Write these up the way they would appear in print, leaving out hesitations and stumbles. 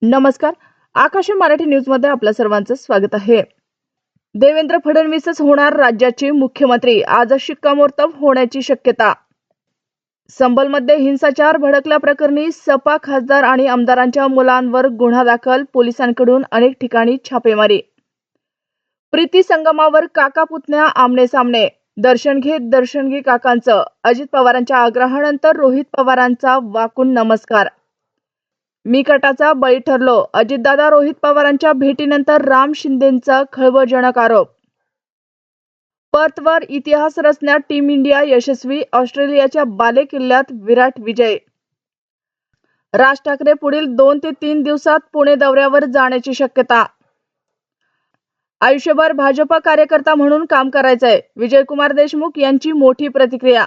नमस्कार. आकाशवाणी मराठी न्यूज मध्ये आपल्या सर्वांचं स्वागत आहे. देवेंद्र फडणवीसच होणार राज्याचे मुख्यमंत्री, आज शिक्कामोर्तब होण्याची शक्यता. संबलमध्ये हिंसाचार भडकल्याप्रकरणी सपा खासदार आणि आमदारांच्या मुलांवर गुन्हा दाखल, पोलिसांकडून अनेक ठिकाणी छापेमारी. प्रीती संगमावर काका पुतण्या आमने सामने, दर्शन घे काकांचं. अजित पवारांच्या आग्रहानंतर रोहित पवारांचा वाकून नमस्कार. मी कटाचा बळी ठरलो, अजितदादा रोहित पवारांच्या भेटीनंतर राम शिंदेंचा खळबळजनक आरोप. पर्थवर इतिहास रचण्यात टीम इंडिया यशस्वी, ऑस्ट्रेलियाच्या बालेकिल्ल्यात विराट विजय. राज ठाकरे पुढील 2 ते 3 दिवसात पुणे दौऱ्यावर जाण्याची शक्यता. आयुष्यभर भाजप कार्यकर्ता म्हणून काम करायचंय, विजयकुमार देशमुख यांची मोठी प्रतिक्रिया.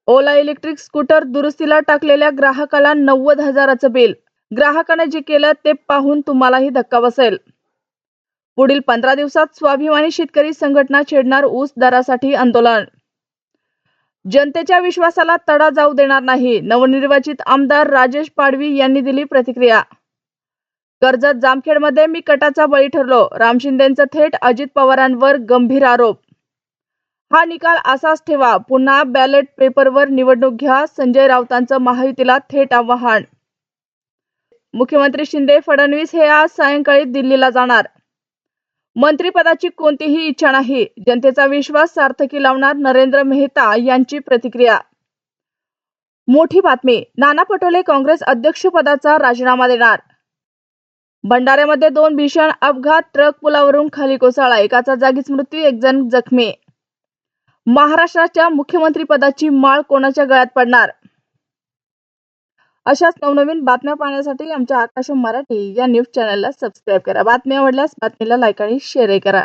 ओला इलेक्ट्रिक स्कूटर दुरुस्तीला टाकलेल्या ग्राहकाला 90,000चं बिल. ग्राहकाने जे केलं ते पाहून तुम्हालाही धक्का बसेल. पुढील 15 दिवसात स्वाभिमानी शेतकरी संघटना छेडणार ऊस दरासाठी आंदोलन. जनतेच्या विश्वासाला तडा जाऊ देणार नाही, नवनिर्वाचित आमदार राजेश पाडवी यांनी दिली प्रतिक्रिया. कर्जत जामखेडमध्ये मी कटाचा बळी ठरलो, राम शिंदेंचा थेट अजित पवारांवर गंभीर आरोप. हा निकाल असाच ठेवा, पुन्हा बॅलेट पेपरवर निवडणूक घ्या, संजय राऊतांचं महायुतीला थेट आवाहन. मुख्यमंत्री शिंदे फडणवीस हे आज सायंकाळी दिल्लीला जाणार. मंत्रिपदाची कोणतीही इच्छा नाही, जनतेचा विश्वास सार्थकी लावणार नरेंद्र मेहता यांची प्रतिक्रिया. मोठी बातमी, नाना पटोले काँग्रेस अध्यक्षपदाचा राजीनामा देणार. भंडाऱ्यामध्ये 2 भीषण अपघात, ट्रक पुलावरून खाली कोसळला, एकाचा जागीच मृत्यू, 1 जण जखमी. महाराष्ट्राच्या मुख्यमंत्रीपदाची माळ कोणाच्या गळ्यात पडणार? अशाच नवनवीन बातम्या पाहण्यासाठी आमच्या आकाशवाणी मराठी या न्यूज चॅनलला सबस्क्राईब करा. बातमी आवडल्यास बातमीला लाईक आणि शेअर करा.